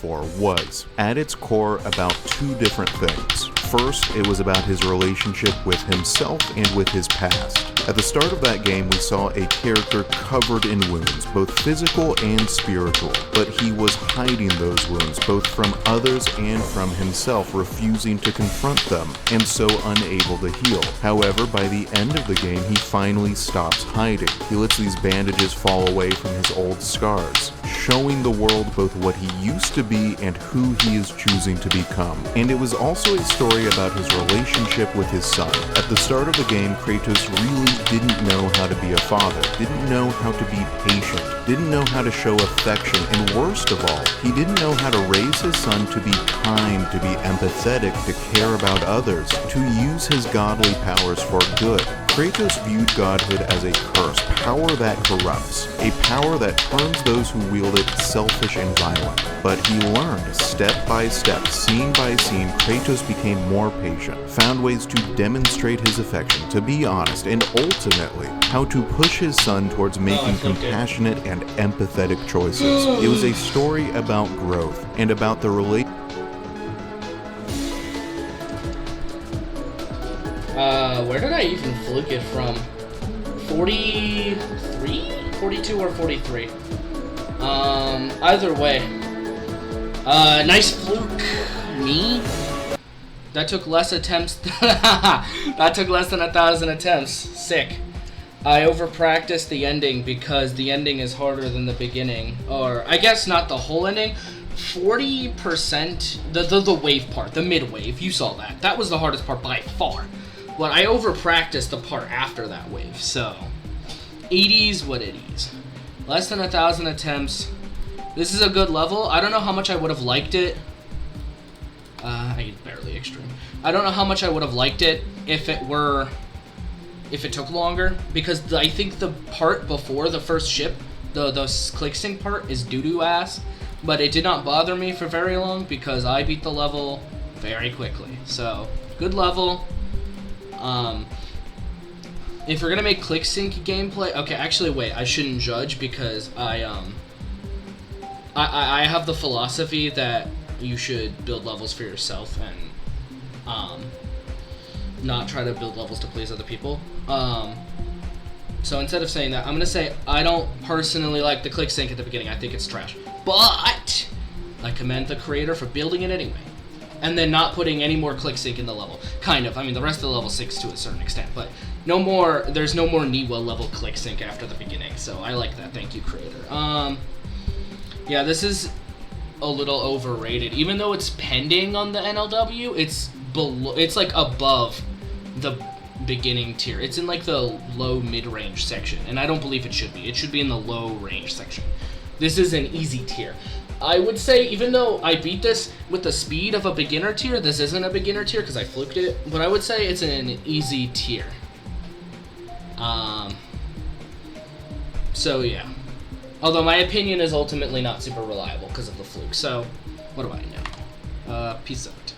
4 was, at its core, about two different things. First, it was about his relationship with himself and with his past. At the start of that game, we saw a character covered in wounds, both physical and spiritual, but he was hiding those wounds, both from others and from himself, refusing to confront them, and so unable to heal. However, by the end of the game, he finally stops hiding. He lets these bandages fall away from his old scars, showing the world both what he used to be and who he is choosing to become. And it was also a story about his relationship with his son. At the start of the game, Kratos really didn't know how to be a father, didn't know how to be patient, didn't know how to show affection, and worst of all, he didn't know how to raise his son to be kind, to be empathetic, to care about others, to use his godly powers for good. Kratos viewed godhood as a curse, power that corrupts, a power that turns those who wield it selfish and violent. But he learned, step by step, scene by scene, Kratos became more patient, found ways to demonstrate his affection, to be honest, and ultimately, how to push his son towards making compassionate and empathetic choices. It was a story about growth, and about the relationship. Where did I even fluke it from? 43? 42 or 43? Either way. Nice fluke. Me? That took less attempts. That took less than 1,000 attempts. Sick. I over-practiced the ending because the ending is harder than the beginning. Or, I guess not the whole ending. 40%, the wave part, the mid-wave, you saw that. That was the hardest part by far. But I over-practiced the part after that wave, so 80s what it is. Less than 1,000 attempts. This is a good level. I don't know how much I would have liked it. I barely extreme. I don't know how much I would have liked it if it took longer, because I think the part before the first ship, the click sync part, is doo-doo ass. But it did not bother me for very long because I beat the level very quickly. So, good level. If we're gonna make click sync gameplay, okay, actually wait, I shouldn't judge because I have the philosophy that you should build levels for yourself and not try to build levels to please other people. So instead of saying that, I'm gonna say I don't personally like the click sync at the beginning. I think it's trash, but I commend the creator for building it anyway. And then not putting any more click sync in the level. Kind of. I mean, the rest of the level 6 to a certain extent. But there's no more Niwa level click sync after the beginning. So I like that. Thank you, creator. Yeah, this is a little overrated. Even though it's pending on the NLW, it's like above the beginning tier. It's in like the low mid-range section. And I don't believe it should be. It should be in the low range section. This is an easy tier. I would say, even though I beat this with the speed of a beginner tier, this isn't a beginner tier because I fluked it, but I would say it's an easy tier. So yeah. Although my opinion is ultimately not super reliable because of the fluke, so what do I know? Peace out.